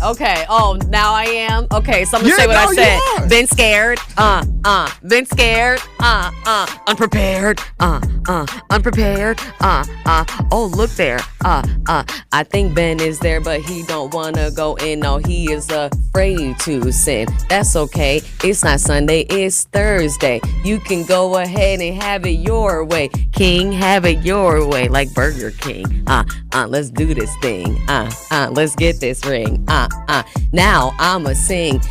Okay. Oh, now I am. Okay, so I'm gonna say what I said. Been scared. Been scared. Unprepared. Unprepared. Oh, look there. I think Ben is there, but he don't wanna go in. No, he is afraid to sin. That's okay. It's not Sunday. It's Thursday. You can go ahead and have it your way. King, have it your way. Like Burger King. Let's do this thing. Let's get this ring. Now I'ma sing.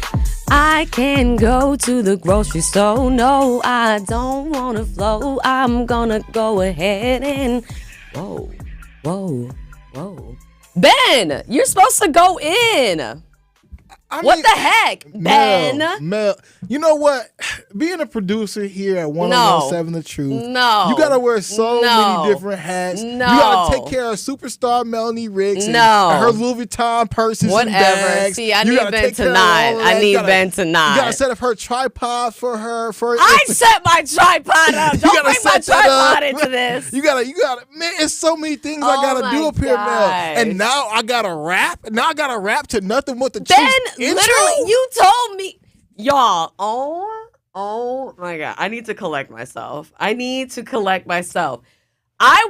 I can go to the grocery store. No, I don't wanna flow. I'm gonna go ahead and whoa. Ben, you're supposed to go in. What the heck, Ben? Mel, you know what? Being a producer here at 107 The Truth, you gotta wear so many different hats. You gotta take care of superstar Melanie Ricks and her Louis Vuitton purses and bags. See, I need Ben tonight. Ben tonight. You gotta set up her tripod for her. I set my tripod up. Don't bring my tripod into this. You gotta, man, it's so many things I gotta do up here, Mel. And now I gotta rap. Now I gotta rap to Nothin But The Truth. Literally, you told me, y'all. Oh my God! I need to collect myself. I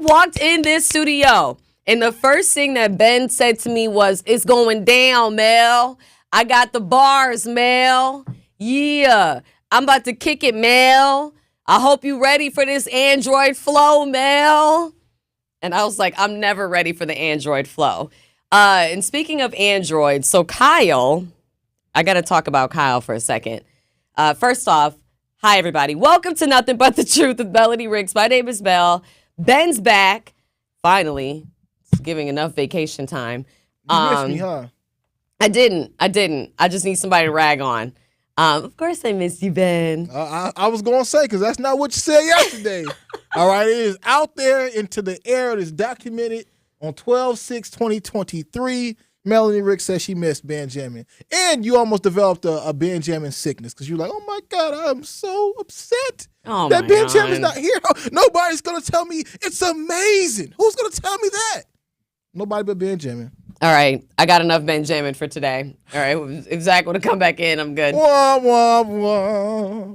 walked in this studio, and the first thing that Ben said to me was, "It's going down, Mel. I got the bars, Mel. Yeah, I'm about to kick it, Mel. I hope you ready for this Android flow, Mel." And I was like, "I'm never ready for the Android flow." And speaking of Android, so Kyle. I got to talk about Kyle for a second. First off, hi, everybody. Welcome to Nothin But The Truth with Melanie Ricks. My name is Mel. Ben's back. Finally. It's giving enough vacation time. You missed me, huh? I didn't. I just need somebody to rag on. Of course I missed you, Ben. I was going to say, because that's not what you said yesterday. All right, it is out there into the air. It is documented on 12/6/2023. Melanie Ricks says she missed Benjamin. And you almost developed a Benjamin sickness because you're like, oh, my God, I'm so upset that Benjamin's not here. Nobody's going to tell me it's amazing. Who's going to tell me that? Nobody but Benjamin. All right. I got enough Benjamin for today. All right. If Zach want to come back in, I'm good. Wah, wah, wah.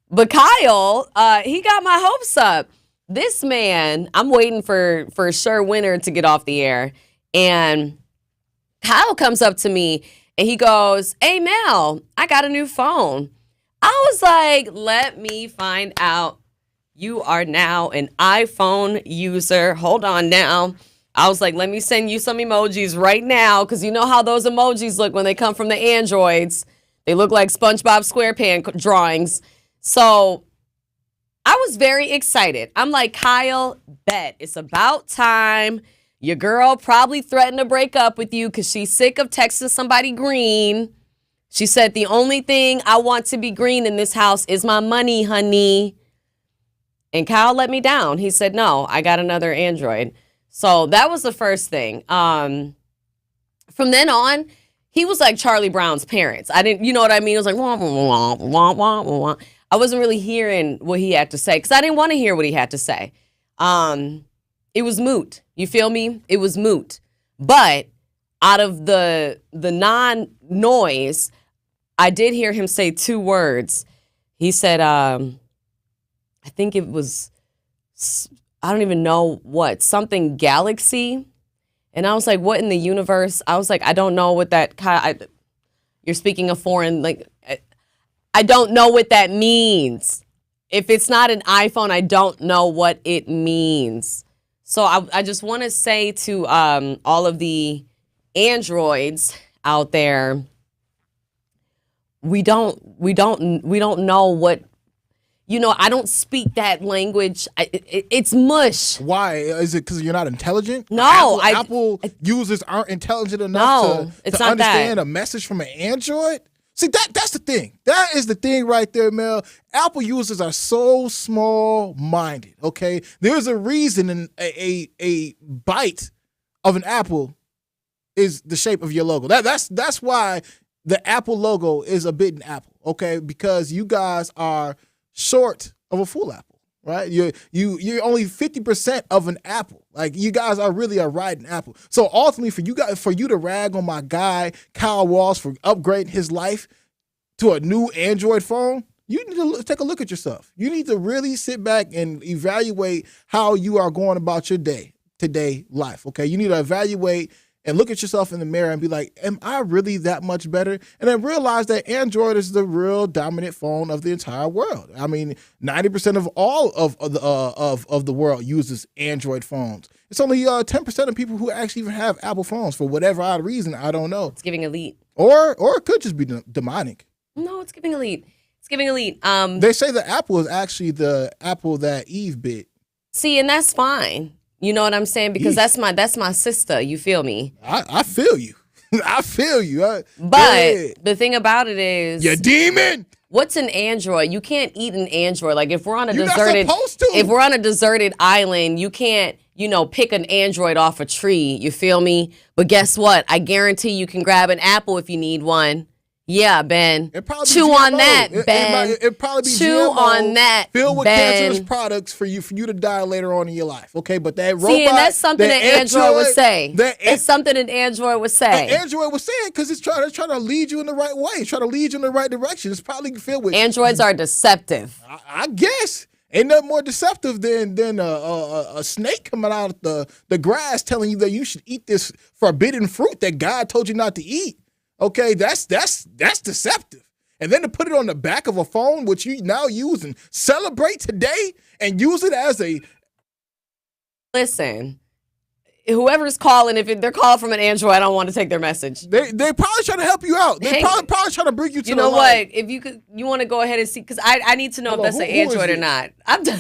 But Kyle, he got my hopes up. This man, I'm waiting for sure winner to get off the air. And Kyle comes up to me and he goes, "Hey, Mel, I got a new phone." I was like, let me find out. You are now an iPhone user. Hold on now. I was like, let me send you some emojis right now, because you know how those emojis look when they come from the Androids. They look like SpongeBob SquarePants drawings. So I was very excited. I'm like, Kyle, bet. It's about time. Your girl probably threatened to break up with you because she's sick of texting somebody green. She said, the only thing I want to be green in this house is my money, honey. And Kyle let me down. He said, no, I got another Android. So that was the first thing. From then on, he was like Charlie Brown's parents. I didn't, you know what I mean? It was like, wah, wah, wah, wah, wah, wah. I wasn't really hearing what he had to say because I didn't want to hear what he had to say. It was moot. You feel me? It was moot. But out of the non-noise, I did hear him say two words. He said, I think it was, I don't even know what, something galaxy. And I was like, what in the universe? I was like, I don't know what that, you're speaking a foreign, like, I don't know what that means. If it's not an iPhone, I don't know what it means. So I just want to say to all of the Androids out there, we don't know what, you know, I don't speak that language. It's mush. Why? Is it because you're not intelligent? No. Apple users aren't intelligent enough to understand a message from an Android? See, that's the thing. That is the thing right there, Mel. Apple users are so small-minded, okay? There's a reason a bite of an apple is the shape of your logo. That's why the Apple logo is a bitten apple, okay? Because you guys are short of a full apple. right? You're only 50% of an apple. Like, you guys are really a rotten apple. So ultimately, for you to rag on my guy Kyle Walsh for upgrading his life to a new Android phone, you need to take a look at yourself. You need to really sit back and evaluate how you are going about your today life. Okay, you need to evaluate and look at yourself in the mirror and be like, am I really that much better? And then realize that Android is the real dominant phone of the entire world. I mean, 90% of all of the world uses Android phones. It's only 10% of people who actually even have Apple phones for whatever odd reason. I don't know. It's giving elite. Or it could just be demonic. No, it's giving elite. It's giving elite. They say the apple is actually the apple that Eve bit. See, and that's fine. You know what I'm saying? Because that's my sister. You feel me? I feel you. I feel you. But the thing about it is, you demon. What's an Android? You can't eat an Android. Like, if we're on a deserted island, you can't, pick an Android off a tree. You feel me? But guess what? I guarantee you can grab an apple if you need one. Yeah, Ben. Chew on that, Ben. It'd probably be Chew GMO on that, filled with Ben. cancerous products for you to die later on in your life. Okay, but that robot. See, and that's something that Android would say. It's something that Android would say. Android was saying because it's trying to lead you in the right way. It's trying to lead you in the right direction. It's probably filled with Androids are deceptive. I guess. Ain't nothing more deceptive than a snake coming out of the grass telling you that you should eat this forbidden fruit that God told you not to eat. Okay, that's deceptive. And then to put it on the back of a phone, which you now use and celebrate today and use it as a... Listen, whoever's calling, if they're calling from an Android, I don't want to take their message. They probably trying to help you out. They probably trying to bring you to the light. You know what? If you want to go ahead and see, because I need to know if that's an Android or not. I'm done.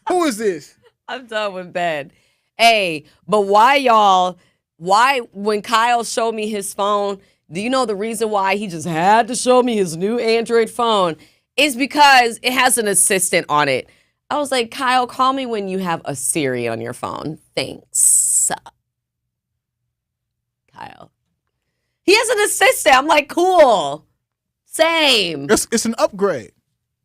Who is this? I'm done with Ben. Hey, but why, when Kyle showed me his phone... Do you know the reason why he just had to show me his new Android phone? Is because it has an assistant on it. I was like, Kyle, call me when you have a Siri on your phone. Thanks. Kyle. He has an assistant. I'm like, cool. Same. It's an upgrade.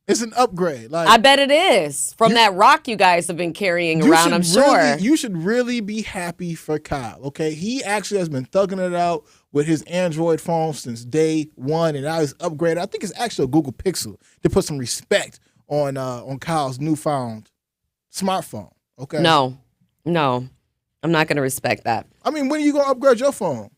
It's an upgrade. Like, I bet it is. From that rock you guys have been carrying around, I'm sure. You should really be happy for Kyle, okay? He actually has been thugging it out with his Android phone since day one, and now he's upgraded. I think it's actually a Google Pixel to put some respect on Kyle's newfound smartphone, okay? No. I'm not going to respect that. I mean, when are you going to upgrade your phone?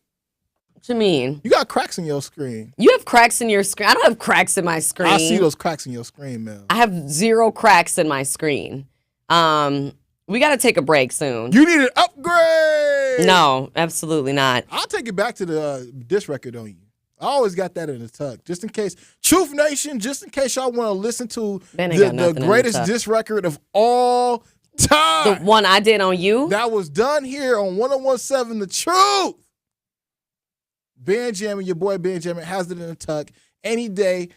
What you mean? You got cracks in your screen. You have cracks in your screen. I don't have cracks in my screen. I see those cracks in your screen, Mel. I have 0 cracks in my screen. We got to take a break soon. You need an upgrade. No, absolutely not. I'll take it back to the diss record on you. I always got that in the tuck, just in case. Truth Nation, just in case y'all want to listen to the greatest diss record of all time. The one I did on you? That was done here on 101.7 The Truth. Benjamin, your boy Benjamin, has it in the tuck any day,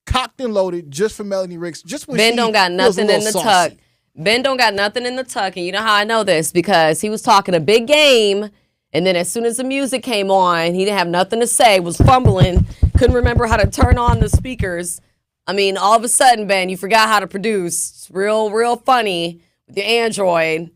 cocked and loaded, just for Melanie Ricks. Just when Ben don't got nothing in the tuck. Ben don't got nothing in the tuck, and you know how I know this? Because he was talking a big game, and then as soon as the music came on, he didn't have nothing to say, was fumbling, couldn't remember how to turn on the speakers. I mean, all of a sudden, Ben, you forgot how to produce. It's real funny with your Android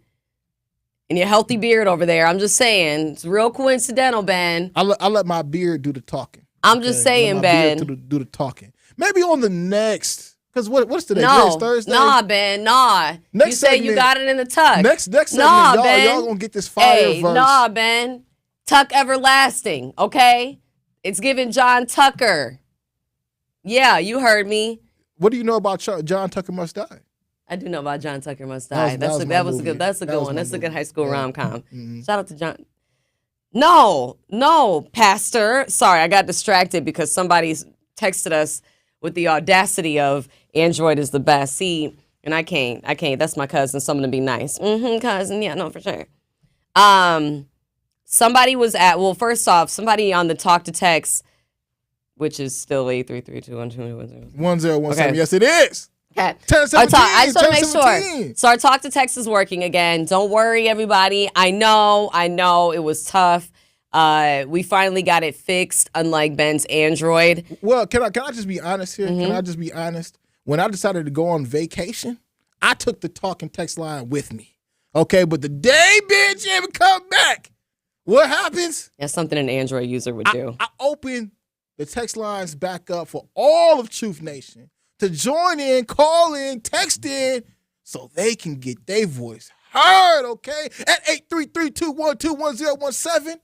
and your healthy beard over there. I'm just saying, it's real coincidental, Ben. I let my beard do the talking. I'm just saying, Ben. Do the talking. Maybe on the next... Because what's today? No, Thursday? Nah, Ben, nah. You say you got it in the tuck. Next segment, y'all gonna get this fire verse. Nah, Ben. Tuck everlasting, okay? It's giving John Tucker. Yeah, you heard me. What do you know about John Tucker Must Die? I do know about John Tucker Must Die. That's a good one. That's a good high school rom-com. Mm-hmm. Shout out to John. No, Pastor. Sorry, I got distracted because somebody's texted us with the audacity of Android is the best. See, and I can't. That's my cousin, so I'm going to be nice. Cousin. Yeah, no, for sure. Somebody was first off, somebody on the talk to text, which is still 833-212-1017. Okay. Yes, it is. Okay. 1017. I just want to make sure. So our talk to text is working again. Don't worry, everybody. I know. It was tough. We finally got it fixed, unlike Ben's Android. Well, can I just be honest here? Mm-hmm. Can I just be honest? When I decided to go on vacation, I took the talking text line with me. Okay, but the day Ben Jammin come back, what happens? That's something an Android user would do. I open the text lines back up for all of Truth Nation to join in, call in, text in, so they can get their voice heard, okay? At 833-212-1017.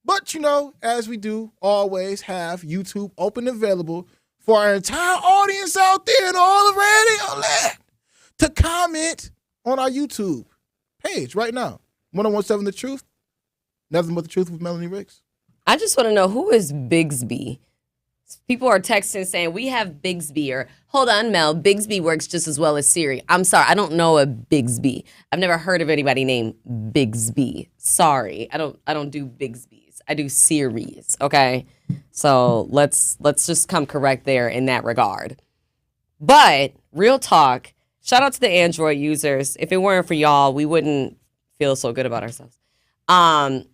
But, as we do always have YouTube open and available for our entire audience out there and all the radio land to comment on our YouTube page right now. 1017 The Truth. Nothing But The Truth with Melanie Ricks. I just want to know, who is Bigsby? People are texting saying, we have Bigsby, or hold on, Mel, Bigsby works just as well as Siri. I'm sorry, I don't know a Bigsby. I've never heard of anybody named Bigsby. Sorry, I don't do Bigsbys. I do Siris, okay? So let's just come correct there in that regard. But real talk, shout out to the Android users. If it weren't for y'all, we wouldn't feel so good about ourselves. And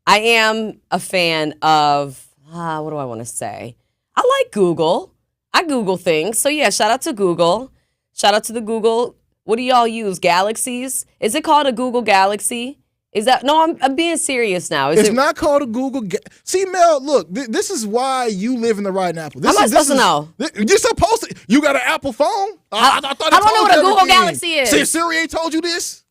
I am a fan of, what do I want to say? I like Google. I Google things. So yeah, shout out to Google. Shout out to the Google. What do y'all use? Galaxies? Is it called a Google Galaxy? Is that, no, I'm being serious now. It's not called a Google. See, Mel, look, this is why you live in the right Apple. How am I supposed to know? You're supposed to. You got an Apple phone? I don't know what a Google Galaxy is. See, Siri ain't told you this?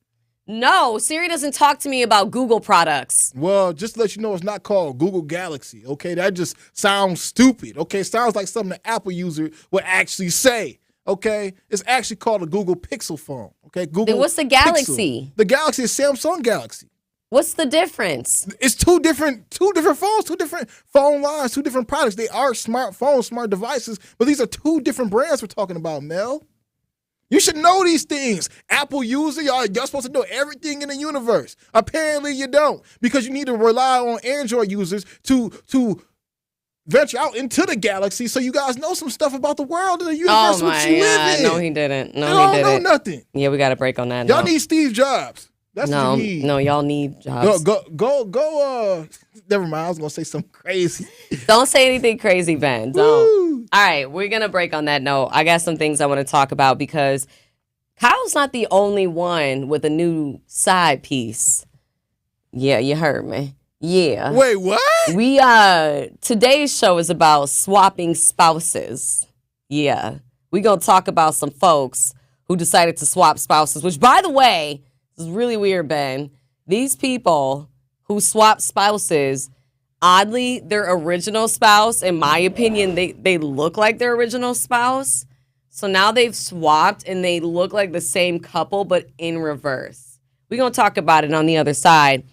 No, Siri doesn't talk to me about Google products. Well, just to let you know, it's not called Google Galaxy, okay? That just sounds stupid, okay? It sounds like something an Apple user would actually say, okay? It's actually called a Google Pixel phone, okay? Google. Then what's the Galaxy? Pixel. The Galaxy is Samsung Galaxy. What's the difference? It's two different phones, two different phone lines, two different products. They are smartphones, smart devices, but these are two different brands we're talking about, Mel. You should know these things. Apple user, y'all supposed to know everything in the universe. Apparently you don't, because you need to rely on Android users to venture out into the galaxy so you guys know some stuff about the world and the universe which you live in. No, he didn't. No, he didn't. Don't know nothing. Yeah, we got a break on that. Y'all need Steve Jobs. That's what you need. No, y'all need jobs. Go. Never mind. I was going to say something crazy. Don't say anything crazy, Ben. Don't. All right, we're going to break on that note. I got some things I want to talk about because Kyle's not the only one with a new side piece. Yeah, you heard me. Yeah. Wait, what? Today's show is about swapping spouses. Yeah. We're going to talk about some folks who decided to swap spouses, which, by the way, this is really weird, Ben. These people who swap spouses, oddly, their original spouse, in my opinion, they look like their original spouse. So now they've swapped and they look like the same couple, but in reverse. We're going to talk about it on the other side.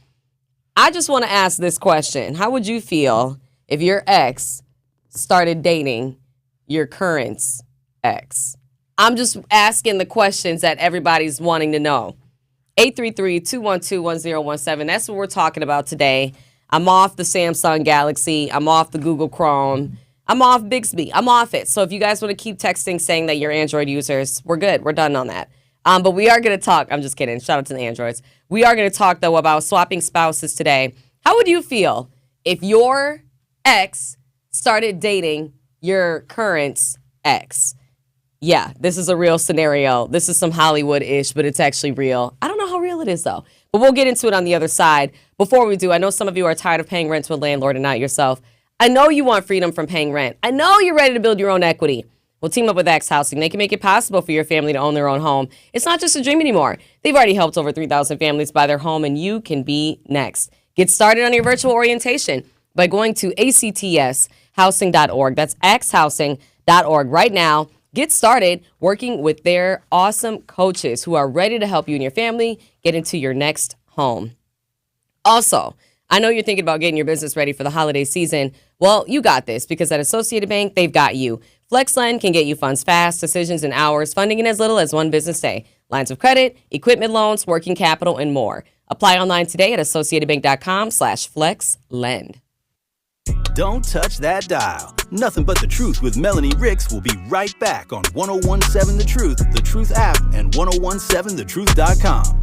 I just want to ask this question. How would you feel if your ex started dating your current ex? I'm just asking the questions that everybody's wanting to know. 833-212-1017. That's what we're talking about today. I'm off the Samsung Galaxy. I'm off the Google Chrome. I'm off Bixby. I'm off it. So if you guys want to keep texting saying that you're Android users, we're good. We're done on that. But we are going to talk. I'm just kidding. Shout out to the Androids. We are going to talk, though, about swapping spouses today. How would you feel if your ex started dating your current ex? Yeah, this is a real scenario. This is some Hollywood-ish, but it's actually real. I don't know how real it is, though. But we'll get into it on the other side. Before we do, I know some of you are tired of paying rent to a landlord and not yourself. I know you want freedom from paying rent. I know you're ready to build your own equity. Well, team up with X Housing. They can make it possible for your family to own their own home. It's not just a dream anymore. They've already helped over 3,000 families buy their home, and you can be next. Get started on your virtual orientation by going to actshousing.org. That's xhousing.org right now. Get started working with their awesome coaches who are ready to help you and your family get into your next home. Also, I know you're thinking about getting your business ready for the holiday season. Well, you got this, because at Associated Bank, they've got you. FlexLend can get you funds fast, decisions in hours, funding in as little as one business day. Lines of credit, equipment loans, working capital, and more. Apply online today at associatedbank.com/FlexLend. Don't touch that dial. Nothing But The Truth with Melanie Ricks will be right back on 1017 The Truth, The Truth app, and 1017thetruth.com.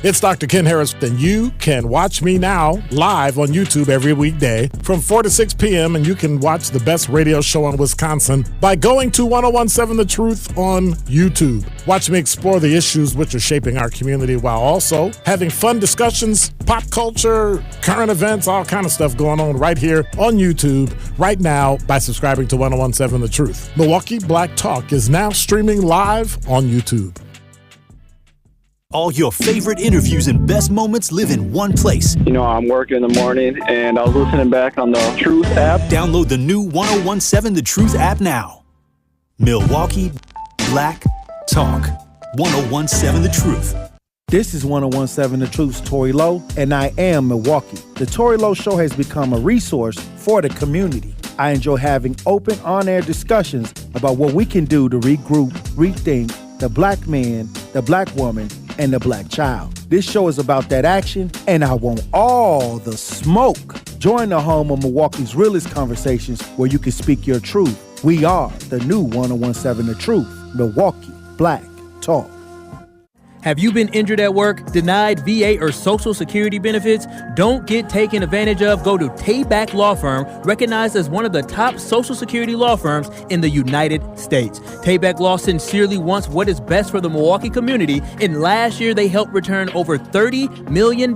It's Dr. Ken Harris, and you can watch me now live on YouTube every weekday from 4 to 6 p.m., and you can watch the best radio show in Wisconsin by going to 1017 The Truth on YouTube. Watch me explore the issues which are shaping our community while also having fun discussions, pop culture, current events, all kind of stuff going on right here on YouTube right now by subscribing to 1017 The Truth. Milwaukee Black Talk is now streaming live on YouTube. All your favorite interviews and best moments live in one place. You know, I'm working in the morning, and I was listening back on the Truth app. Download the new 1017 The Truth app now. Milwaukee Black Talk. 1017 The Truth. This is 1017 The Truth's Tori Lowe, and I am Milwaukee. The Tori Lowe Show has become a resource for the community. I enjoy having open, on-air discussions about what we can do to regroup, rethink the black man, the black woman, and the black child. This show is about that action, and I want all the smoke. Join the home of Milwaukee's realest conversations where you can speak your truth. We are the new 1017 The Truth, Milwaukee Black Talk. Have you been injured at work, denied VA or Social Security benefits? Don't get taken advantage of. Go to Tayback Law Firm, recognized as one of the top Social Security law firms in the United States. Tayback Law sincerely wants what is best for the Milwaukee community, and last year they helped return over $30 million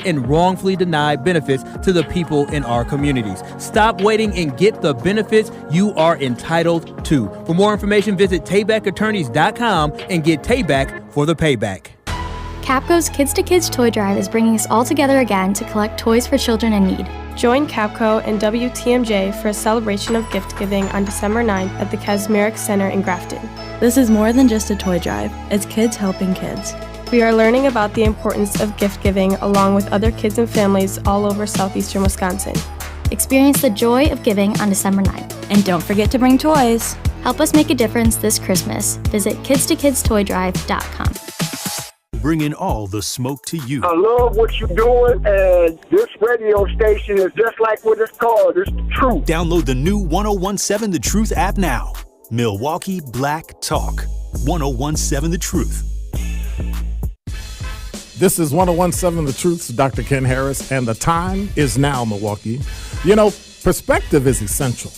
in wrongfully denied benefits to the people in our communities. Stop waiting and get the benefits you are entitled to. For more information, visit TaybackAttorneys.com and get Tayback for the payback. Capco's Kids to Kids Toy Drive is bringing us all together again to collect toys for children in need. Join Capco and WTMJ for a celebration of gift giving on December 9th at the Kasmeric Center in Grafton. This is more than just a toy drive. It's kids helping kids. We are learning about the importance of gift giving along with other kids and families all over southeastern Wisconsin. Experience the joy of giving on December 9th. And don't forget to bring toys. Help us make a difference this Christmas. Visit kidstoKidstoydrive.com. Bringing all the smoke to you. I love what you're doing, and this radio station is just like what it's called. It's the truth. Download the new 1017 The Truth app now. Milwaukee Black Talk. 1017 The Truth. This is 1017 The Truth's Dr. Ken Harris, and the time is now, Milwaukee. You know, perspective is essential.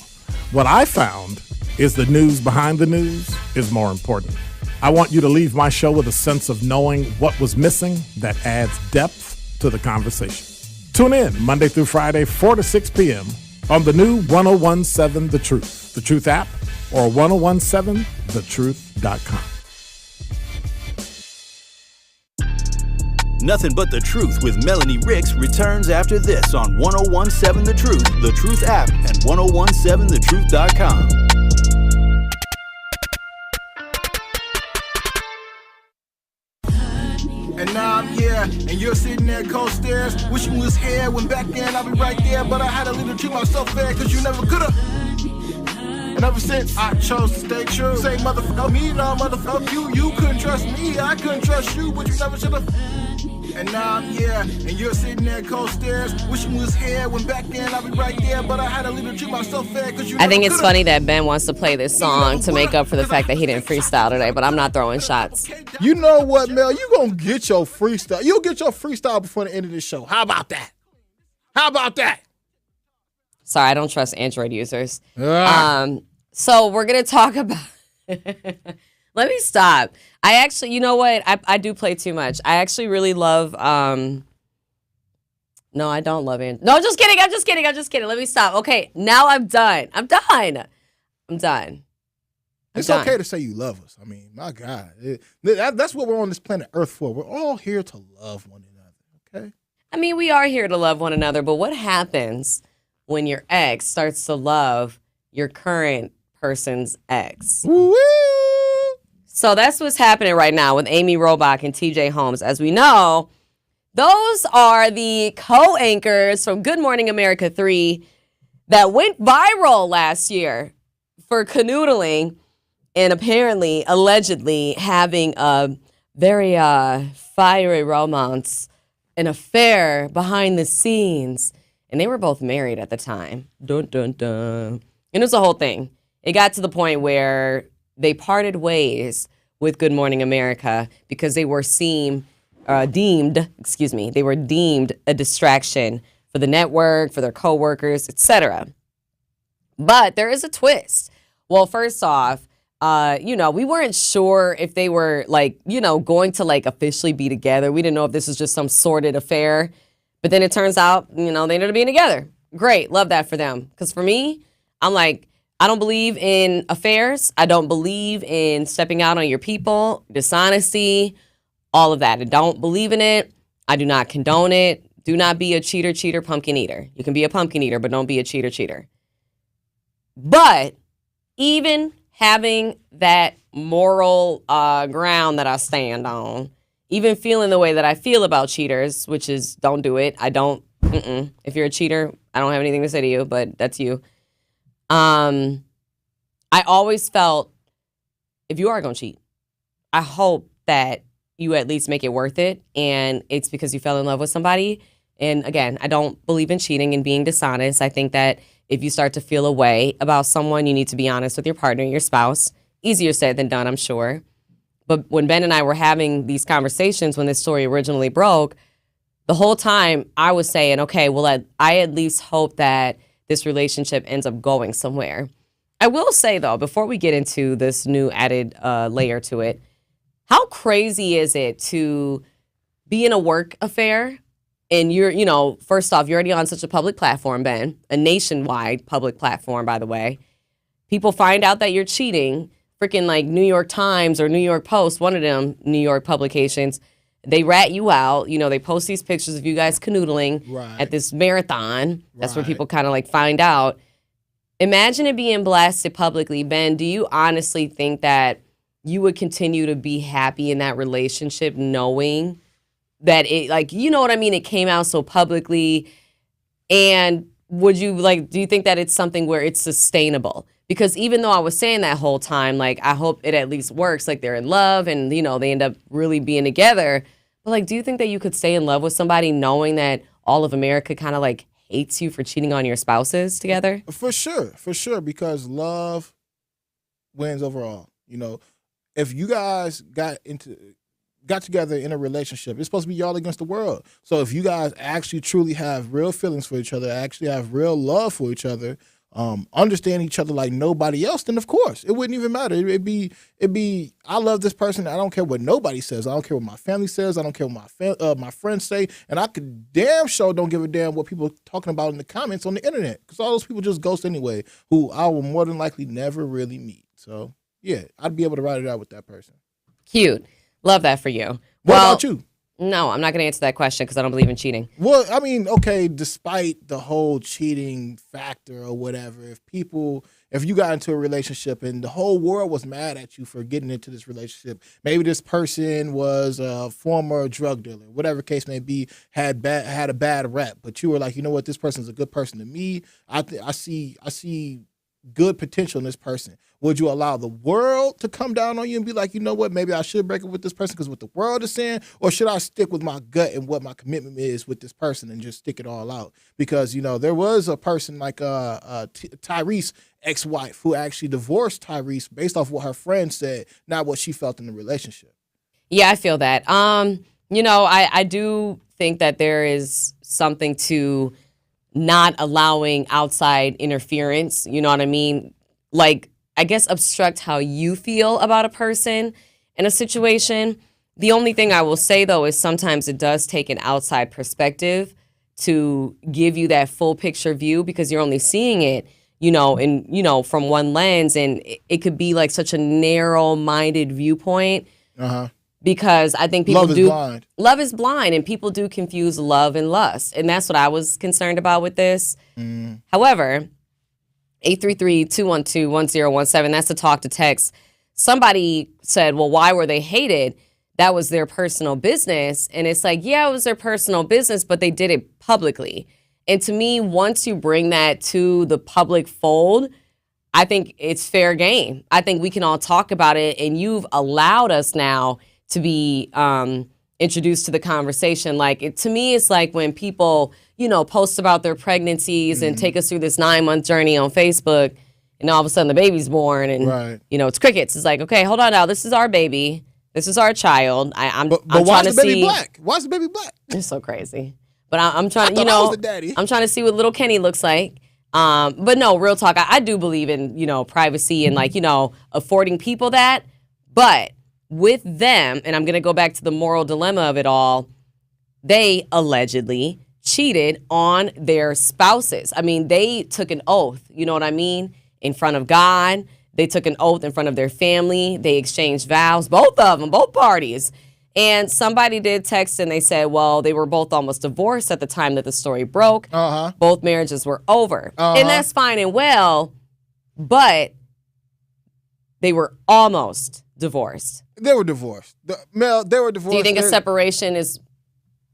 What I found is the news behind the news is more important. I want you to leave my show with a sense of knowing what was missing that adds depth to the conversation. Tune in Monday through Friday, 4 to 6 p.m. on the new 1017 The Truth, the Truth app, or 1017thetruth.com. Nothing But The Truth with Melanie Ricks returns after this on 1017 The Truth, the Truth app, and 1017thetruth.com. And now I'm here, and you're sitting there cold stairs, wishing we was here when back then I'll be right there, but I had to leave to treat myself fair, cause you never could've. And ever since I chose to stay true, say motherfucker me, no motherfucker you, you couldn't trust me, I couldn't trust you, but you never should've. And now I'm here, and you're sitting there cold stairs, wishing we was here when back then I'll be right there, but I had to leave to treat myself fair, cause you I think never it's could've. funny that Ben wants to play this song to make up for the fact that he didn't freestyle today, but I'm not throwing shots. You know what, Mel? You gonna get your freestyle. You'll get your freestyle before the end of this show. How about that? How about that? Sorry, I don't trust Android users. Ah. So we're going to talk about... Let me stop. I actually, you know what? I do play too much. I actually really love... No, I don't love Android. No, just kidding. I'm just kidding. Let me stop. Okay, now I'm done. I'm done. It's okay to say you love us. I mean, my God. That's what we're on this planet Earth for. We're all here to love one another, okay? I mean, we are here to love one another, but what happens when your ex starts to love your current person's ex? Woo-woo! So that's what's happening right now with Amy Robach and TJ Holmes. As we know, those are the co-anchors from Good Morning America 3 that went viral last year for canoodling and apparently, allegedly, having a very fiery romance, an affair behind the scenes. And they were both married at the time. Dun, dun, dun. And it was a whole thing. It got to the point where they parted ways with Good Morning America because they were seen they were deemed a distraction for the network, for their coworkers, etc. But there is a twist. Well, first off, we weren't sure if they were going to officially be together. We didn't know if this was just some sordid affair. But then it turns out, they ended up being together. Great. Love that for them. Because for me, I'm like, I don't believe in affairs. I don't believe in stepping out on your people, dishonesty, all of that. I don't believe in it. I do not condone it. Do not be a cheater, pumpkin eater. You can be a pumpkin eater, but don't be a cheater. But even having that moral ground that I stand on, even feeling the way that I feel about cheaters, which is don't do it. I don't. If you're a cheater, I don't have anything to say to you, but that's you. I always felt if you are going to cheat, I hope that you at least make it worth it. And it's because you fell in love with somebody. And again, I don't believe in cheating and being dishonest. I think that if you start to feel a way about someone, you need to be honest with your partner, your spouse. Easier said than done, I'm sure. But when Ben and I were having these conversations when this story originally broke, the whole time I was saying, okay, well, I at least hope that this relationship ends up going somewhere. I will say, though, before we get into this new added layer to it, how crazy is it to be in a work affair and you're, first off, you're already on such a public platform, Ben, a nationwide public platform, by the way. People find out that you're cheating, freaking New York Times or New York Post, one of them New York publications, they rat you out. They post these pictures of you guys canoodling at this marathon. That's where people kind of find out. Imagine it being blasted publicly. Ben, do you honestly think that you would continue to be happy in that relationship knowing that it, you know what I mean? It came out so publicly. And would you do you think that it's something where it's sustainable? Because even though I was saying that whole time, I hope it at least works, they're in love and, they end up really being together. But do you think that you could stay in love with somebody knowing that all of America kind of hates you for cheating on your spouses together? For sure, because love wins overall. If you guys got together in a relationship, it's supposed to be y'all against the world. So if you guys actually truly have real feelings for each other, actually have real love for each other, understand each other like nobody else, then of course it wouldn't even matter. It'd be I love this person. I don't care what nobody says. I don't care what my family says. I don't care what my friends say. And I could damn sure don't give a damn what people are talking about in the comments on the internet, because all those people just ghost anyway, who I will more than likely never really meet. So yeah, I'd be able to ride it out with that person. Cute. Love that for you. What about you? No, I'm not going to answer that question because I don't believe in cheating. Well, I mean, okay, despite the whole cheating factor or whatever, if you got into a relationship and the whole world was mad at you for getting into this relationship, maybe this person was a former drug dealer, whatever case may be, had a bad rep, but you were like, you know what, this person's a good person to me. I see good potential in this person. Would you allow the world to come down on you and be like, you know what, maybe I should break up with this person because what the world is saying, or should I stick with my gut and what my commitment is with this person and just stick it all out? Because, there was a person like Tyrese's ex-wife who actually divorced Tyrese based off what her friend said, not what she felt in the relationship. Yeah, I feel that. I do think that there is something to not allowing outside interference, you know what I mean? I guess obstruct how you feel about a person in a situation. The only thing I will say, though, is sometimes it does take an outside perspective to give you that full picture view, because you're only seeing it, from one lens, and it could be such a narrow-minded viewpoint. Because I think people love is blind, and people do confuse love and lust. And that's what I was concerned about with this. However, 833-212-1017, that's the talk to text. Somebody said, well, why were they hated? That was their personal business. And it's yeah, it was their personal business, but they did it publicly. And to me, once you bring that to the public fold, I think it's fair game. I think we can all talk about it, and you've allowed us now to be introduced to the conversation. To me, it's when people, post about their pregnancies and take us through this 9-month journey on Facebook, and all of a sudden the baby's born and, it's crickets. It's okay, hold on now. This is our baby. This is our child. I'm But I'm why trying is to the baby see. black? Why is the baby black? It's so crazy. But I'm trying, I thought I was the daddy. I'm trying to see what little Kenny looks like. But no, real talk. I do believe in, privacy and like, affording people that. But with them, and I'm going to go back to the moral dilemma of it all, they allegedly cheated on their spouses. I mean, they took an oath, you know what I mean, in front of God. They took an oath in front of their family. They exchanged vows, both of them, both parties. And somebody did text and they said, well, they were both almost divorced at the time that the story broke. Both marriages were over. And that's fine and well, but they were almost divorced. They were divorced. They were divorced. Do you think a separation is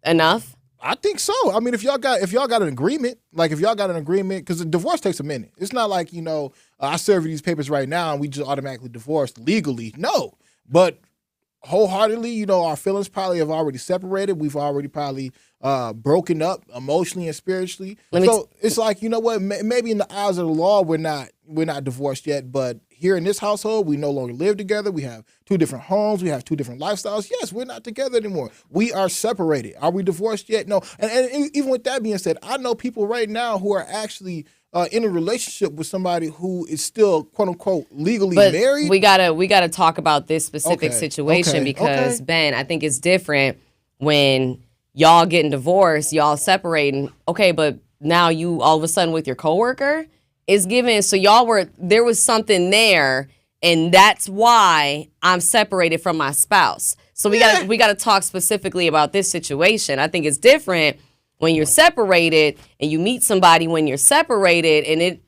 enough? I think so. I mean, if y'all got an agreement, because the divorce takes a minute. It's not like, I serve you these papers right now and we just automatically divorced legally. No. But wholeheartedly, our feelings probably have already separated. We've already probably broken up emotionally and spiritually. It's like, you know what? Maybe in the eyes of the law, we're not divorced yet, but here in this household, we no longer live together. We have two different homes. We have two different lifestyles. Yes, we're not together anymore. We are separated. Are we divorced yet? No. And even with that being said, I know people right now who are actually in a relationship with somebody who is still, quote unquote, legally married. We gotta talk about this specific situation because Ben, I think it's different when y'all getting divorced, y'all separating. Okay, but now you all of a sudden with your coworker is given. So there was something there, and that's why I'm separated from my spouse. So we gotta talk specifically about this situation. I think it's different when you're separated and you meet somebody when you're separated and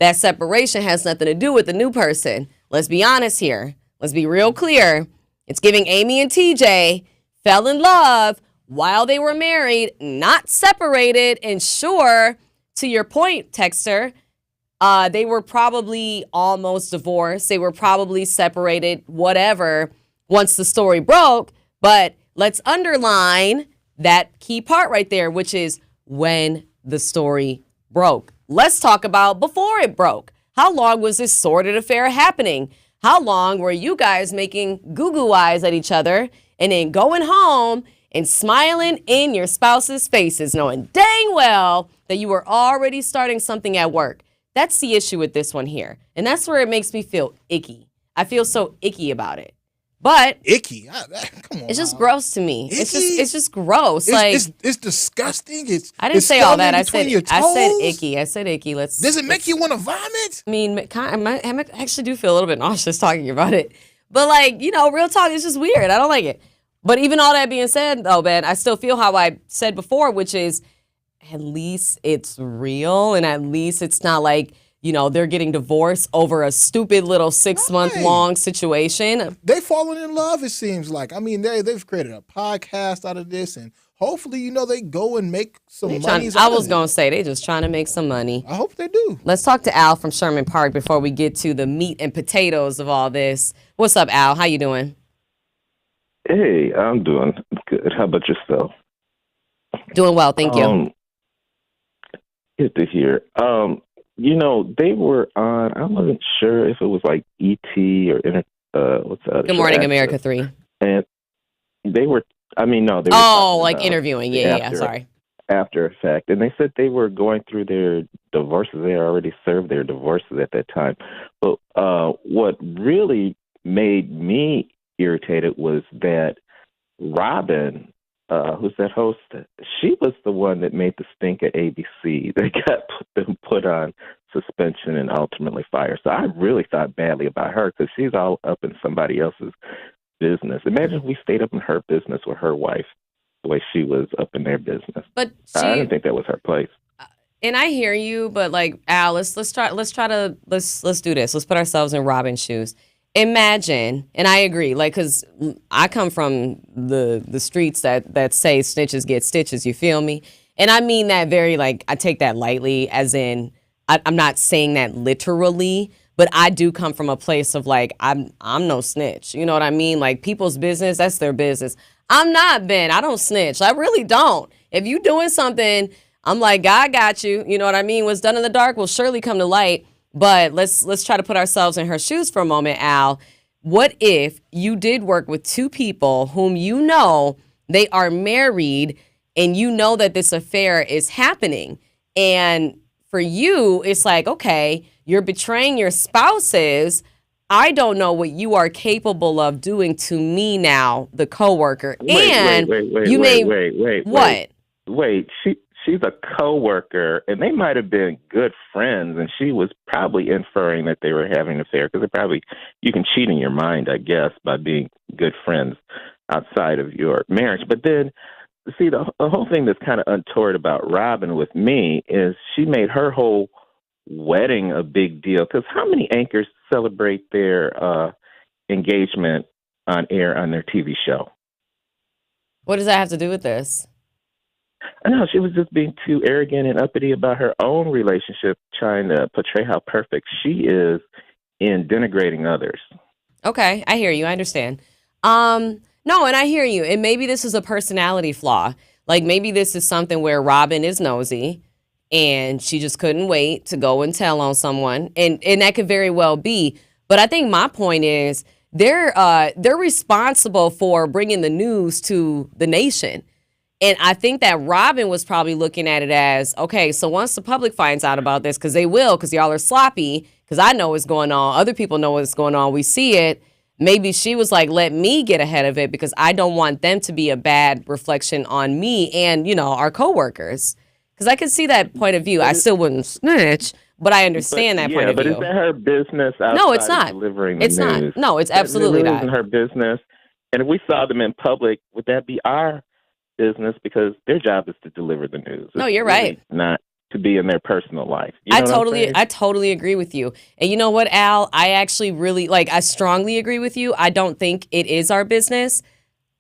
that separation has nothing to do with the new person. Let's be honest here. Let's be real clear. It's giving Amy and TJ fell in love while they were married, not separated. And sure, to your point, Texter, they were probably almost divorced. They were probably separated, whatever, once the story broke. But let's underline that key part right there, which is when the story broke. Let's talk about before it broke. How long was this sordid affair happening? How long were you guys making goo-goo eyes at each other and then going home and smiling in your spouse's faces, knowing dang well that you were already starting something at work? That's the issue with this one here. And that's where it makes me feel icky. I feel so icky about it. But icky, come on. It's just gross to me. Icky? It's just gross. It's disgusting. I didn't say all that. I said icky. I said icky. Does it make you want to vomit? I mean, I actually do feel a little bit nauseous talking about it. But real talk, it's just weird. I don't like it. But even all that being said, though, Ben, I still feel how I said before, which is at least it's real, and at least it's not like, they're getting divorced over a stupid little 6-month long situation. They've fallen in love, it seems like. I mean, they've created a podcast out of this, and hopefully, they go and make some money. I was going to say, they just trying to make some money. I hope they do. Let's talk to Al from Sherman Park before we get to the meat and potatoes of all this. What's up, Al? How you doing? Hey, I'm doing good. How about yourself? Doing well, thank you. Good to hear. They were on, I wasn't sure if it was like E.T. or what's the other Good Morning America 3. And they were, they were interviewing. Yeah, sorry. After Effect. And they said they were going through their divorces. They already served their divorces at that time. But what really made me irritated was that Robin, who's that host, she was the one that made the stink at ABC. They got them put on suspension and ultimately fired. So I really thought badly about her because she's all up in somebody else's business. Imagine if we stayed up in her business with her wife the way she was up in their business. But I didn't think that was her place. And I hear you, but Al, let's do this. Let's put ourselves in Robin's shoes. Imagine, and I agree, because I come from the streets that say snitches get stitches, you feel me? And I mean that very, I take that lightly, as in, I'm not saying that literally, but I do come from a place of, I'm no snitch, you know what I mean? People's business, that's their business. I'm not, Ben, I don't snitch, I really don't. If you doing something, I'm like, God got you, you know what I mean? What's done in the dark will surely come to light. But let's try to put ourselves in her shoes for a moment, Al. what if you did work with two people whom you know they are married and you know that this affair is happening? And for you, it's like, okay, you're betraying your spouses. I don't know what you are capable of doing to me now, the coworker. Wait. What? Wait, she's a coworker, and they might have been good friends, and she was probably inferring that they were having an affair because you can cheat in your mind, I guess, by being good friends outside of your marriage. But then, see, the whole thing that's kind of untoward about Robin with me is she made her whole wedding a big deal. Because how many anchors celebrate their engagement on air on their TV show? What does that have to do with this? I know she was just being too arrogant and uppity about her own relationship, trying to portray how perfect she is in denigrating others. Okay, I hear you. I understand. No, and I hear you. And maybe this is a personality flaw. Like maybe this is something where Robin is nosy and she just couldn't wait to go and tell on someone. And that could very well be. But I think my point is they're responsible for bringing the news to the nation. And I think that Robin was probably looking at it as, okay, so once the public finds out about this, because they will, because y'all are sloppy, because I know what's going on, other people know what's going on, we see it, maybe she was like, let me get ahead of it because I don't want them to be a bad reflection on me and, our coworkers. Because I can see that point of view. I still wouldn't snitch, but I understand that point of view. Yeah, but is that her business outside No, it's not. of delivering the it's news? Not. No, it's absolutely it really not. isn't her business. And if we saw them in public, would that be our business? Because their job is to deliver the news. No, you're right. Not to be in their personal life. You know I totally agree with you. And you know what, Al? I actually really, I strongly agree with you. I don't think it is our business.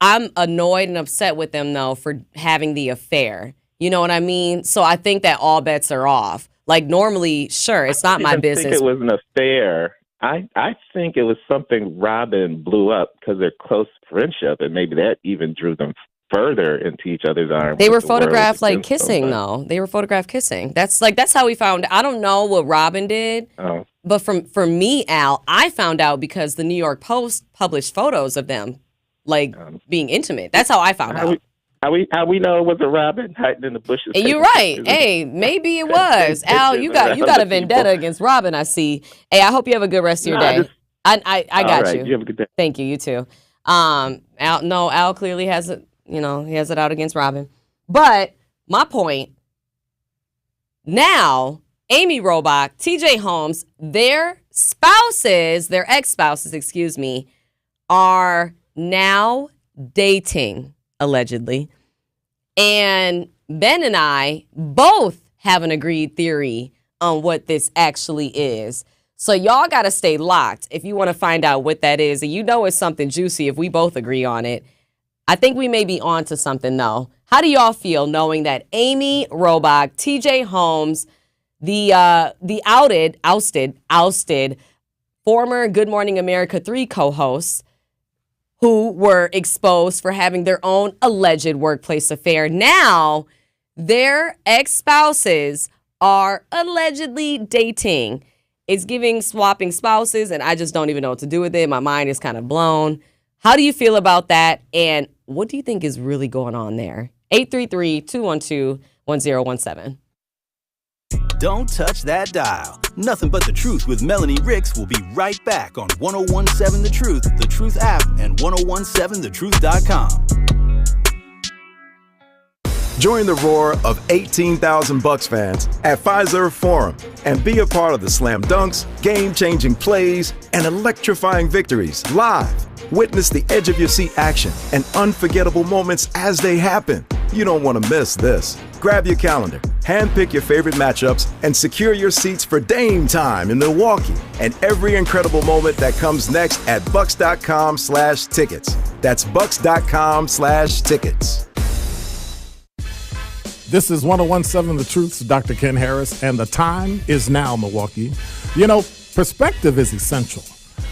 I'm annoyed and upset with them, though, for having the affair. You know what I mean? So I think that all bets are off. Like, normally, sure, it's not my business. I think it was an affair. I think it was something Robin blew up because they're close friendship, and maybe that even drew them further into each other's arms. They were photographed kissing, though. They were photographed kissing. That's how we found. I don't know what Robin did, but for me, Al, I found out because the New York Post published photos of them being intimate. That's how I found out. How we know it was a Robin hiding in the bushes? You're right. Hey, maybe it was. Al, you got a vendetta against Robin, I see. Hey, I hope you have a good rest of your day. I got right, you. You have a good day. Thank you. You too. Al clearly has it. He has it out against Robin. But my point, now, Amy Robach, TJ Holmes, their ex-spouses, are now dating, allegedly. And Ben and I both have an agreed theory on what this actually is. So y'all got to stay locked if you want to find out what that is. And it's something juicy if we both agree on it. I think we may be on to something, though. How do y'all feel knowing that Amy Robach, TJ Holmes, the ousted former Good Morning America 3 co-hosts who were exposed for having their own alleged workplace affair, now their ex-spouses are allegedly dating? It's giving swapping spouses, and I just don't even know what to do with it. My mind is kind of blown. How do you feel about that? And what do you think is really going on there? 833-212-1017. Don't touch that dial. Nothing But The Truth with Melanie Ricks will be right back on 1017 The Truth, The Truth app, and 1017thetruth.com. Join the roar of 18,000 Bucks fans at Fiserv Forum and be a part of the slam dunks, game-changing plays, and electrifying victories live. Witness the edge-of-your-seat action and unforgettable moments as they happen. You don't want to miss this. Grab your calendar, handpick your favorite matchups, and secure your seats for Dame time in Milwaukee and every incredible moment that comes next at Bucks.com/tickets. That's Bucks.com/tickets. This is 1017 The Truth's Dr. Ken Harris, and the time is now, Milwaukee. Perspective is essential.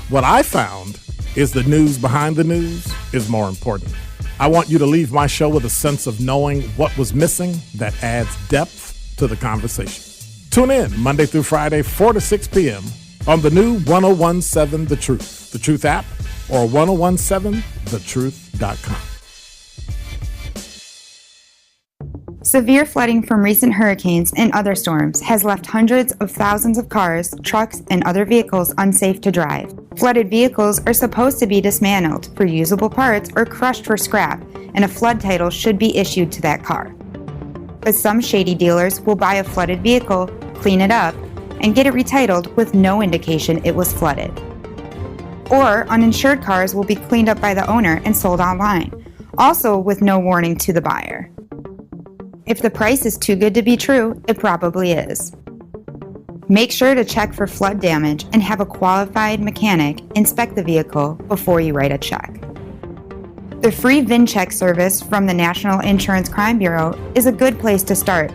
What I found is the news behind the news is more important. I want you to leave my show with a sense of knowing what was missing that adds depth to the conversation. Tune in Monday through Friday, 4 to 6 p.m. on the new 1017 The Truth app, or 1017thetruth.com. Severe flooding from recent hurricanes and other storms has left hundreds of thousands of cars, trucks, and other vehicles unsafe to drive. Flooded vehicles are supposed to be dismantled for usable parts or crushed for scrap, and a flood title should be issued to that car. But some shady dealers will buy a flooded vehicle, clean it up, and get it retitled with no indication it was flooded. Or uninsured cars will be cleaned up by the owner and sold online, also with no warning to the buyer. If the price is too good to be true, it probably is. Make sure to check for flood damage and have a qualified mechanic inspect the vehicle before you write a check. The free VIN check service from the National Insurance Crime Bureau is a good place to start.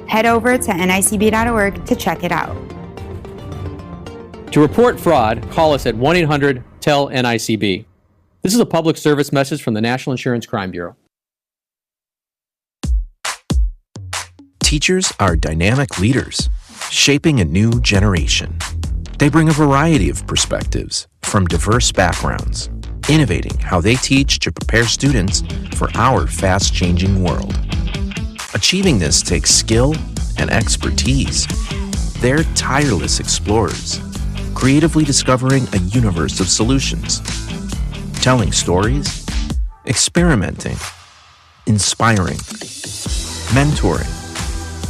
Head over to nicb.org to check it out. To report fraud, call us at 1-800-TEL-NICB. This is a public service message from the National Insurance Crime Bureau. Teachers are dynamic leaders, shaping a new generation. They bring a variety of perspectives from diverse backgrounds, innovating how they teach to prepare students for our fast-changing world. Achieving this takes skill and expertise. They're tireless explorers, creatively discovering a universe of solutions, telling stories, experimenting, inspiring, mentoring,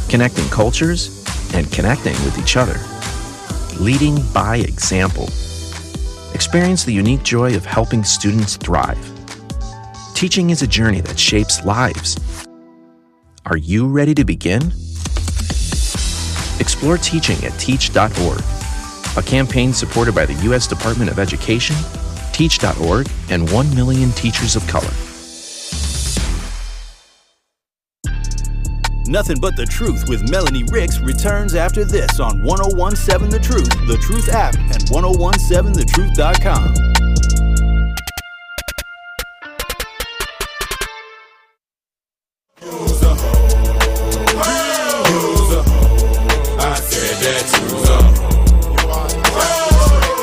connecting cultures, and connecting with each other. Leading by example. Experience the unique joy of helping students thrive. Teaching is a journey that shapes lives. Are you ready to begin? Explore teaching at teach.org, a campaign supported by the U.S. Department of Education, Teach.org, and 1 million teachers of color. Nothin But The Truth with Melanie Ricks returns after this on 1017 The Truth, The Truth app, and 1017thetruth.com.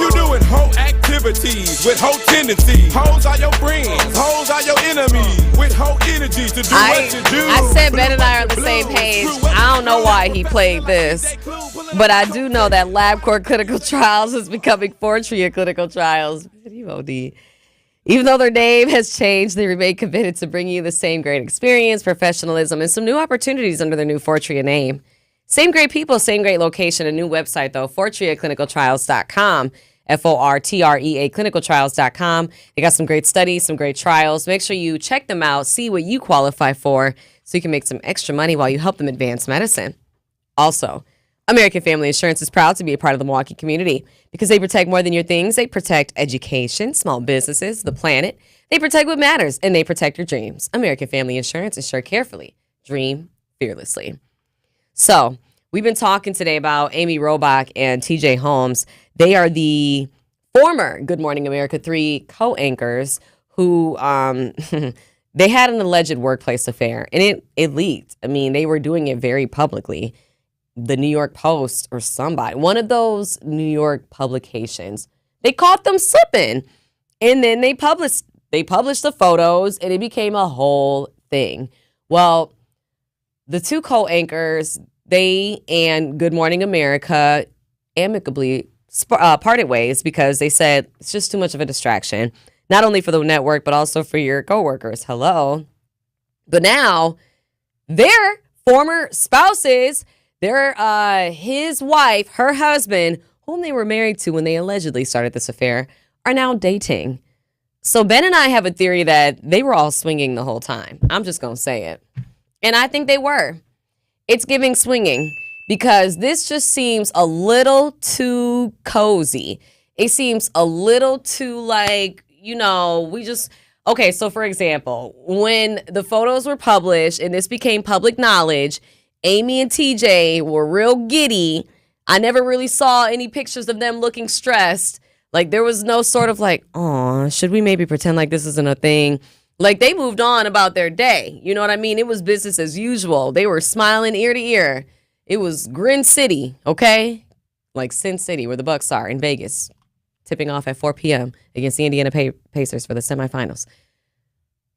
You doing hoe activities with hoe tendencies. Hoes are your friends, hoes are your enemies. With hoe energy to do what you do. I said Ben and I are on the same page. I don't know why he played this, but I do know that LabCorp Clinical Trials is becoming Fortrea Clinical Trials. Even though their name has changed, they remain committed to bringing you the same great experience, professionalism, and some new opportunities under their new Fortrea name. Same great people, same great location. A new website, though, FortreaClinicalTrials.com. FORTREA clinicaltrials.com. They got some great studies, some great trials. Make sure you check them out, see what you qualify for so you can make some extra money while you help them advance medicine. Also, American Family Insurance is proud to be a part of the Milwaukee community because they protect more than your things. They protect education, small businesses, the planet. They protect what matters, and they protect your dreams. American Family Insurance, insure carefully. Dream fearlessly. So, we've been talking today about Amy Robach and TJ Holmes. They are the former Good Morning America 3 co-anchors who they had an alleged workplace affair, and it leaked. I mean, they were doing it very publicly. The New York Post or somebody, one of those New York publications, they caught them slipping, and then they published the photos, and it became a whole thing. Well, the two co-anchors, they and Good Morning America amicably parted ways because they said it's just too much of a distraction, not only for the network, but also for your coworkers. Hello. But now their former spouses, his wife, her husband, whom they were married to when they allegedly started this affair, are now dating. So Ben and I have a theory that they were all swinging the whole time. I'm just going to say it. And I think they were. It's giving swinging. Because this just seems a little too cozy. It seems a little too okay, so for example, when the photos were published and this became public knowledge, Amy and TJ were real giddy. I never really saw any pictures of them looking stressed. Like there was no sort of oh, should we maybe pretend like this isn't a thing? Like they moved on about their day. You know what I mean? It was business as usual. They were smiling ear to ear. It was Grin City, okay? Like Sin City, where the Bucks are in Vegas. tipping off at 4 p.m. against the Indiana Pacers for the semifinals.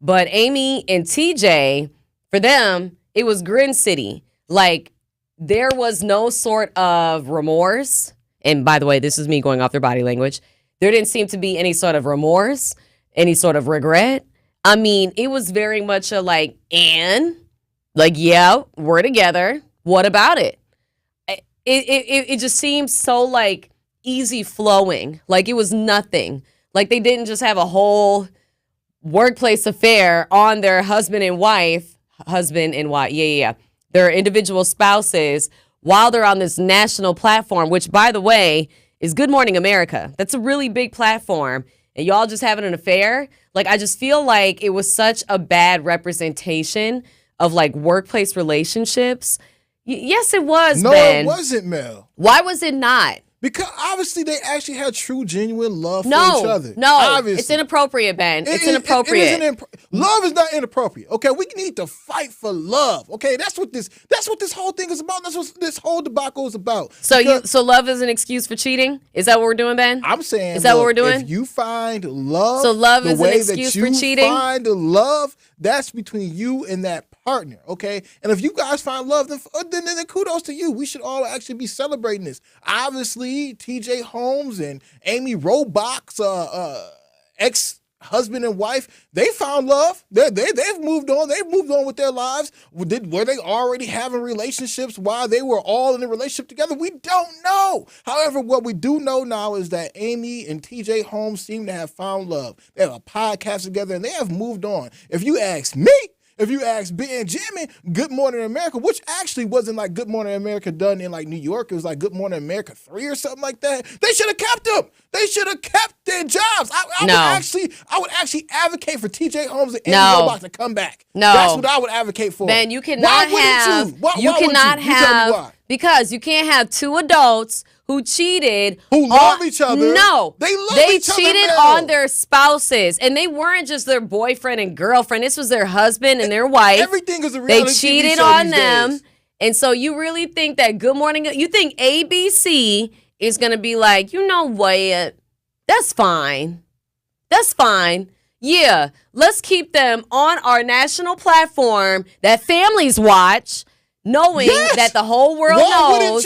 But Amy and TJ, for them, it was Grin City. Like, there was no sort of remorse. And by the way, this is me going off their body language. There didn't seem to be any sort of remorse, any sort of regret. I mean, it was very much a like, and like, yeah, we're together. What about it? It just seemed so like easy flowing. Like it was nothing. Like they didn't just have a whole workplace affair on their husband and wife. Yeah. Their individual spouses while they're on this national platform, which, by the way, is Good Morning America. That's a really big platform. And y'all just having an affair. Like, I just feel like it was such a bad representation of, like, workplace relationships. Yes, it was, No, Ben. it wasn't, Mel. Why was it not? Because obviously they actually had true, genuine love for each other. No, obviously. it's inappropriate, Ben. It's inappropriate. Love is not inappropriate. Okay, we need to fight for love. Okay, that's what this whole thing is about. That's what this whole debacle is about. So love is an excuse for cheating? Is that what we're doing, Ben? I'm saying, is that what we're doing? If you find love, so love the is way an excuse that you for cheating. Find love, that's between you and that partner. Okay, and if you guys find love, then kudos to you. We should all actually be celebrating this. Obviously, T.J. Holmes and Amy Robach's ex-husband and wife, they found love. They've moved on. They've moved on with their lives. Were they already having relationships while they were all in a relationship together? We don't know. However, what we do know now is that Amy and T.J. Holmes seem to have found love. They have a podcast together, and they have moved on. If you ask me, if you ask Ben Jimmy, Good Morning America, which actually wasn't like Good Morning America done in like New York. It was like Good Morning America 3 or something like that. They should have kept them. They should have kept their jobs. I would actually advocate for T.J. Holmes and Amy Robach to come back. No. That's what I would advocate for. Ben, you cannot have because you can't have two adults who cheated, who love each other. No, they cheated on their spouses, and they weren't just their boyfriend and girlfriend. This was their husband and their wife. Everything is a reality. They cheated on them, and so you really think that Good Morning? You think ABC is gonna be like, you know what? That's fine. That's fine. Yeah, let's keep them on our national platform that families watch, knowing that the whole world knows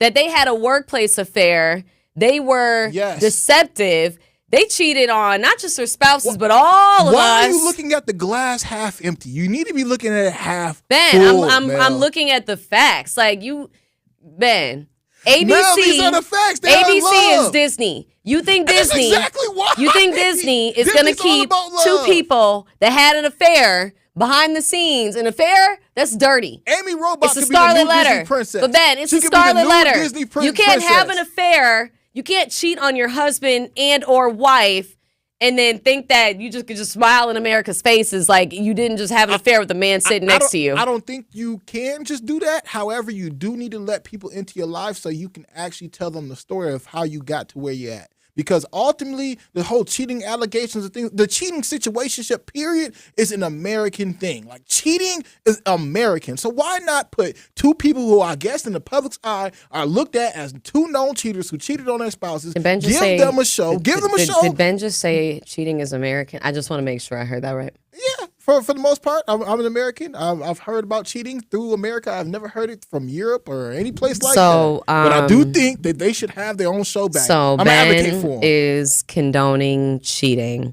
that they had a workplace affair. They were deceptive. They cheated on not just their spouses, but all of us. Why are you looking at the glass half empty? You need to be looking at it half Ben, full, I'm looking at the facts. Like Ben, ABC. Mel, these are the facts. They ABC is Disney. You think Disney? That's exactly why. You think Disney is going to keep two people that had an affair behind the scenes? An affair that's dirty. Amy Robach it's a could Scarlet be the new Letter. Disney princess. But Ben, it's she a Scarlet Letter. You can't have an princess. affair. You can't cheat on your husband and or wife and then think that you just could just smile in America's faces like you didn't just have an affair with the man sitting next to you. I don't think you can just do that. However, you do need to let people into your life so you can actually tell them the story of how you got to where you're at. Because ultimately, the whole cheating allegations and things, the cheating situationship period is an American thing. Like, cheating is American. So why not put two people who, I guess, in the public's eye, are looked at as two known cheaters who cheated on their spouses, give them a show. Did Ben just say cheating is American? I just want to make sure I heard that right. Yeah, for the most part, I'm an American. I've heard about cheating through America. I've never heard it from Europe or any place like that. But I do think that they should have their own show back. So I'm advocating for them. is condoning cheating.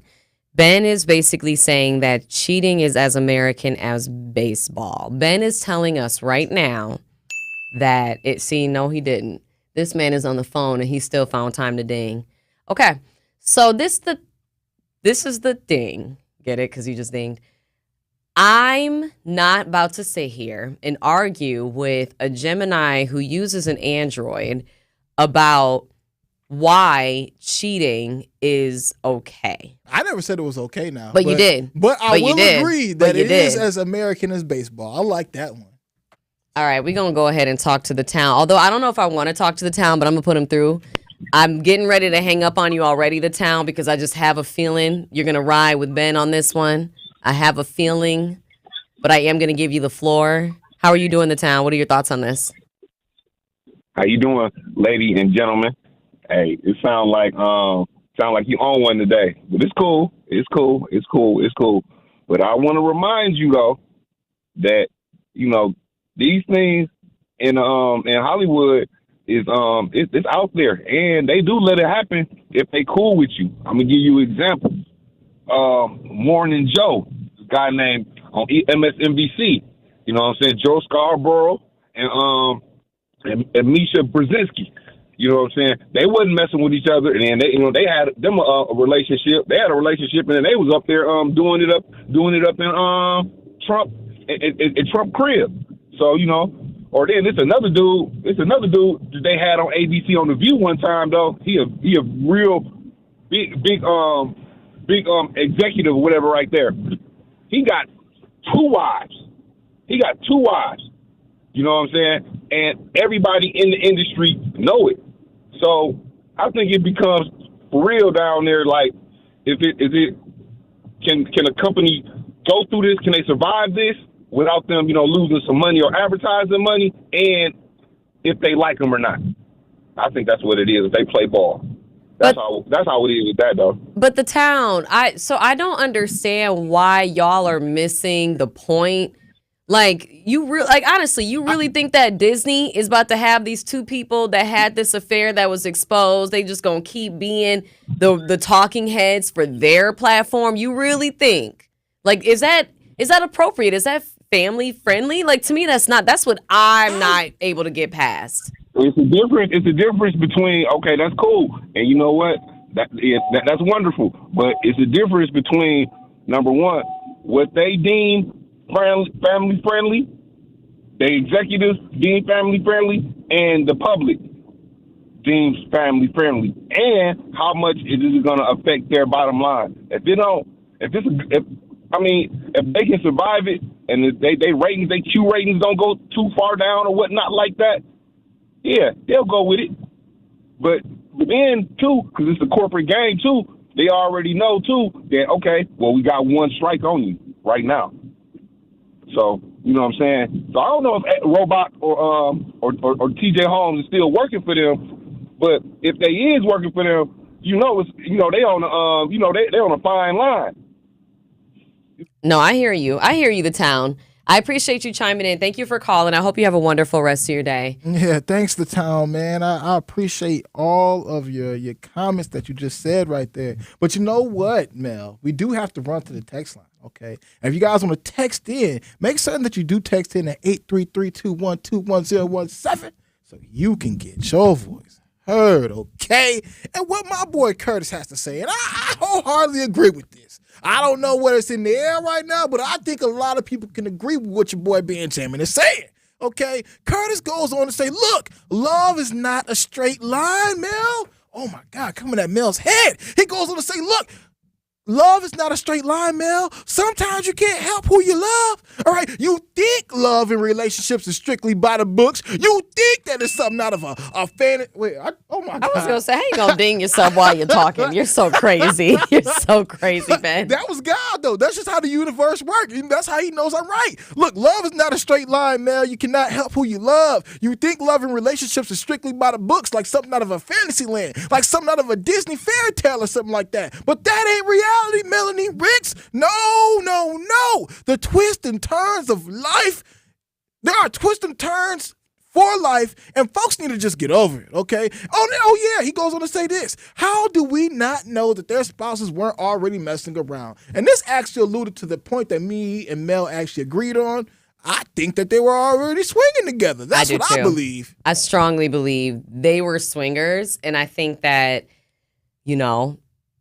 Ben is basically saying that cheating is as American as baseball. Ben is telling us right now that no, he didn't. This man is on the phone and he still found time to ding. Okay, so this is the ding. Get it? Because you just dinged. I'm not about to sit here and argue with a Gemini who uses an Android about why cheating is okay. I never said it was okay now. But you did. But I will agree that it is as American as baseball. I like that one. All right, we're going to go ahead and talk to the town. Although I don't know if I want to talk to the town, but I'm going to put him through. I'm getting ready to hang up on you already, the town, because I just have a feeling you're going to ride with Ben on this one. I have a feeling, but I am going to give you the floor. How are you doing, the town? What are your thoughts on this? How you doing, ladies and gentlemen? Hey, it sounds like Sound like you own one today. But it's cool. It's cool. It's cool. It's cool. But I want to remind you, though, that, you know, these things in Hollywood is it's out there. And they do let it happen if they cool with you. I'm going to give you an example. Morning Joe, a guy named on MSNBC. You know what I'm saying? Joe Scarborough and Misha Brzezinski. You know what I'm saying? They wasn't messing with each other, and then they had them a relationship. They had a relationship, and then they was up there doing it up in Trump in Trump crib. So or then it's another dude that they had on ABC on The View one time though. He a real big executive or whatever right there. He got two wives. You know what I'm saying? And everybody in the industry know it. So I think it becomes for real down there. Like, can a company go through this? Can they survive this without them, losing some money or advertising money? And if they like them or not, I think that's what it is. If they play ball, that's how it is with that though. But the town, I don't understand why y'all are missing the point. Like, honestly, you really think that Disney is about to have these two people that had this affair that was exposed? They just gonna keep being the talking heads for their platform? You really think? Like, is that appropriate? Is that family friendly? Like, to me, that's what I'm not able to get past. It's a difference between, okay, that's cool, and you know what? That's wonderful. But it's a difference between, number one, what they deem family friendly, the executives deem family friendly, and the public deems family friendly, and how much it is going to affect their bottom line. If they can survive it, and if they ratings, they Q ratings don't go too far down or whatnot like that, yeah, they'll go with it. But then too, because it's a corporate game too, they already know too that, okay, well, we got one strike on you right now. So, you know what I'm saying? So I don't know if Robach or TJ Holmes is still working for them, but if they is working for them, they on a fine line. No, I hear you. The town. I appreciate you chiming in. Thank you for calling. I hope you have a wonderful rest of your day. Yeah, thanks, the town, man. I appreciate all of your comments that you just said right there. But you know what, Mel? We do have to run to the text line, okay? And if you guys want to text in, make certain that you do text in at 833-212-1017 so you can get your voice heard, okay? And what my boy Curtis has to say, and I wholeheartedly agree with this. I don't know what it's in the air right now, but I think a lot of people can agree with what your boy Benjamin is saying. Okay? Curtis goes on to say, look, love is not a straight line, Mel. Oh my God, coming at Mel's head. He goes on to say, look, love is not a straight line, Mel. Sometimes you can't help who you love. All right, you think love in relationships is strictly by the books. You think that it's something out of a fantasy. Wait, oh my God. I was going to say, how you going to ding yourself while you're talking? You're so crazy. You're so crazy, man. That was God, though. That's just how the universe works. That's how he knows I'm right. Look, love is not a straight line, Mel. You cannot help who you love. You think love in relationships is strictly by the books, like something out of a fantasy land, like something out of a Disney fairy tale or something like that. But that ain't reality, Melanie Ricks. No. The twists and turns of life, there are twists and turns for life, and folks need to just get over it, okay? Oh yeah, he goes on to say this. How do we not know that their spouses weren't already messing around? And this actually alluded to the point that me and Mel actually agreed on. I think that they were already swinging together. That's what I believe. I strongly believe they were swingers, and I think that,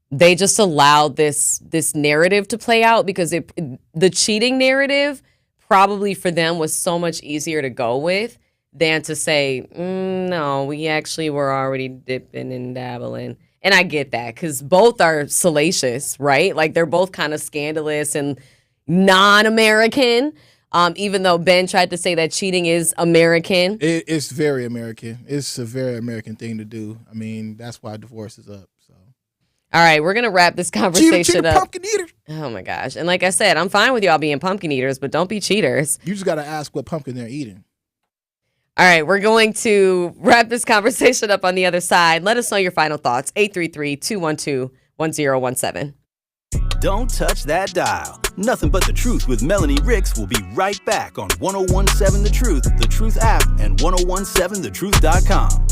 they just allowed this narrative to play out because the cheating narrative probably for them was so much easier to go with than to say, no, we actually were already dipping and dabbling. And I get that because both are salacious, right? Like they're both kind of scandalous and non-American. Even though Ben tried to say that cheating is American. It's very American. It's a very American thing to do. I mean, that's why divorce is up. All right, we're going to wrap this conversation up. Pumpkin eater. Oh, my gosh. And like I said, I'm fine with y'all being pumpkin eaters, but don't be cheaters. You just got to ask what pumpkin they're eating. All right, we're going to wrap this conversation up on the other side. Let us know your final thoughts. 833-212-1017. Don't touch that dial. Nothing But The Truth with Melanie Ricks will be right back on 1017 The Truth, The Truth app, and 1017thetruth.com.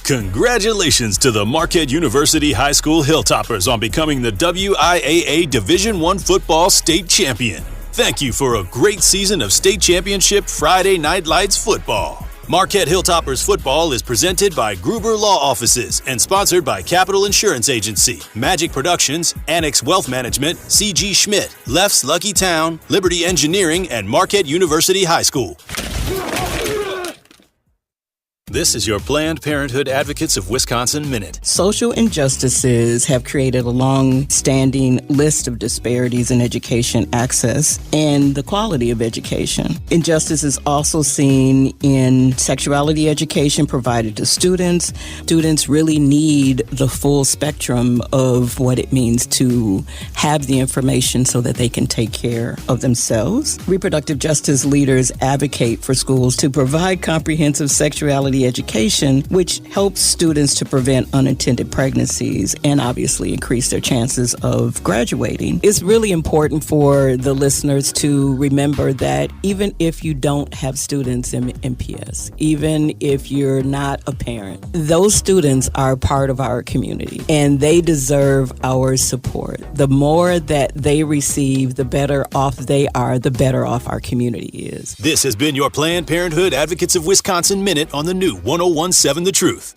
Congratulations to the Marquette University High School Hilltoppers on becoming the WIAA Division I football state champion. Thank you for a great season of state championship Friday Night Lights football. Marquette Hilltoppers football is presented by Gruber Law Offices and sponsored by Capital Insurance Agency, Magic Productions, Annex Wealth Management, C.G. Schmidt, Leff's Lucky Town, Liberty Engineering, and Marquette University High School. This is your Planned Parenthood Advocates of Wisconsin Minute. Social injustices have created a long-standing list of disparities in education access and the quality of education. Injustice is also seen in sexuality education provided to students. Students really need the full spectrum of what it means to have the information so that they can take care of themselves. Reproductive justice leaders advocate for schools to provide comprehensive sexuality education, which helps students to prevent unintended pregnancies and obviously increase their chances of graduating. It's really important for the listeners to remember that even if you don't have students in MPS, even if you're not a parent, those students are part of our community and they deserve our support. The more that they receive, the better off they are, the better off our community is. This has been your Planned Parenthood Advocates of Wisconsin Minute on the new 1017 The Truth.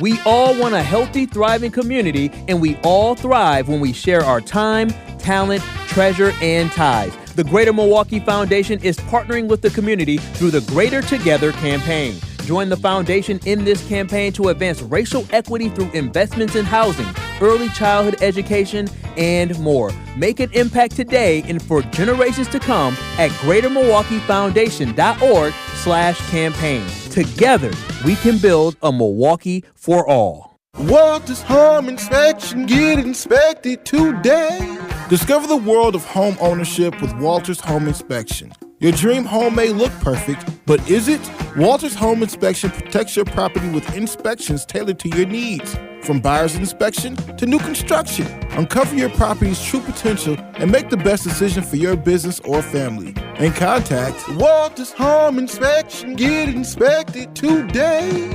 We all want a healthy, thriving community, and we all thrive when we share our time, talent, treasure, and ties. The Greater Milwaukee Foundation is partnering with the community through the Greater Together campaign. Join the foundation in this campaign to advance racial equity through investments in housing, early childhood education, and more. Make an impact today and for generations to come at greatermilwaukeefoundation.org/campaign. Together, we can build a Milwaukee for all. Walter's Home Inspection, get it inspected today. Discover the world of home ownership with Walter's Home Inspection. Your dream home may look perfect, but is it? Walter's Home Inspection protects your property with inspections tailored to your needs. From buyer's inspection to new construction, uncover your property's true potential and make the best decision for your business or family. And contact Walter's Home Inspection. Get it inspected today.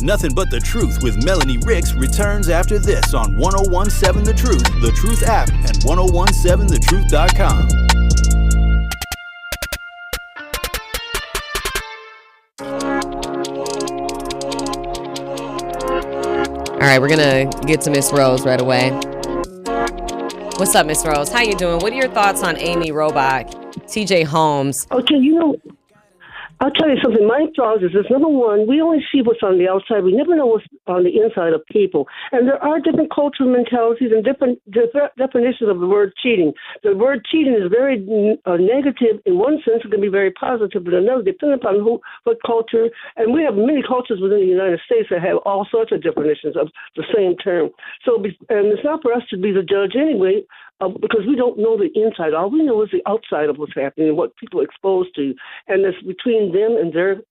Nothing But The Truth with Melanie Ricks returns after this on 1017 The Truth, The Truth app, and 1017thetruth.com. All right, we're going to get to Miss Rose right away. What's up, Miss Rose? How you doing? What are your thoughts on Amy Robach, TJ Holmes? Okay, I'll tell you something. My thought is this. Number one, we only see what's on the outside. We never know what's on the inside of people. And there are different cultural mentalities and different definitions of the word cheating. The word cheating is very negative in one sense. It can be very positive in another, depending upon what culture. And we have many cultures within the United States that have all sorts of definitions of the same term. So, and it's not for us to be the judge anyway, because we don't know the inside. All we know is the outside of what's happening and what people are exposed to. And it's between them and their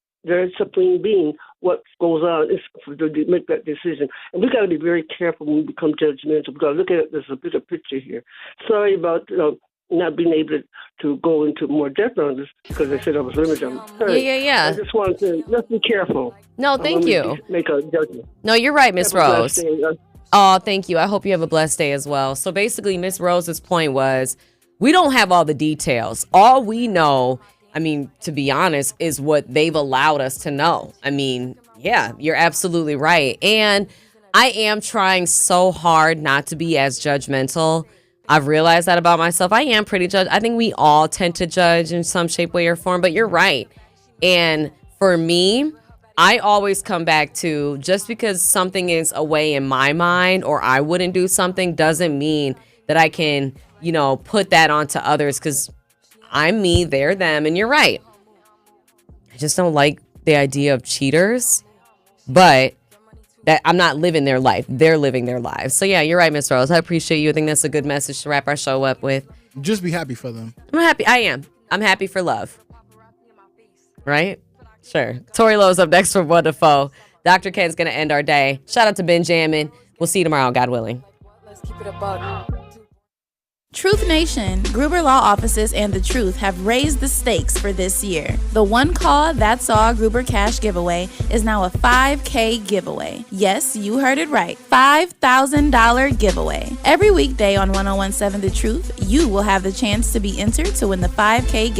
supreme being what goes on is to make that decision. And we've got to be very careful when we become judgmental. We've got to look at it. There's a bigger picture here. Sorry about not being able to go into more depth on this because they said I was limited on time. Yeah. I just wanted to let's be careful. No, thank you. Make a judgment. No, you're right, Miss Rose. Oh, thank you. I hope you have a blessed day as well. So basically, Miss Rose's point was we don't have all the details. All we know, I mean, to be honest, is what they've allowed us to know. I mean, yeah, you're absolutely right. And I am trying so hard not to be as judgmental. I've realized that about myself. I am pretty I think we all tend to judge in some shape, way, or form, but you're right. And for me, I always come back to just because something is away in my mind or I wouldn't do something doesn't mean that I can, put that onto others because I'm me, they're them, and you're right. I just don't like the idea of cheaters, but that I'm not living their life. They're living their lives. So yeah, you're right, Miss Rose. I appreciate you. I think that's a good message to wrap our show up with. Just be happy for them. I'm happy. I am. I'm happy for love. Right? Sure. Tori Lowe's up next from 1 to 4. Dr. Ken's going to end our day. Shout out to Benjamin. We'll see you tomorrow, God willing. Let's keep it a buck. Truth Nation, Gruber Law Offices and The Truth have raised the stakes for this year. The One Call That's All Gruber Cash giveaway is now a $5K giveaway. Yes, you heard it right. $5,000 giveaway. Every weekday on 1017 The Truth, you will have the chance to be entered to win the $5K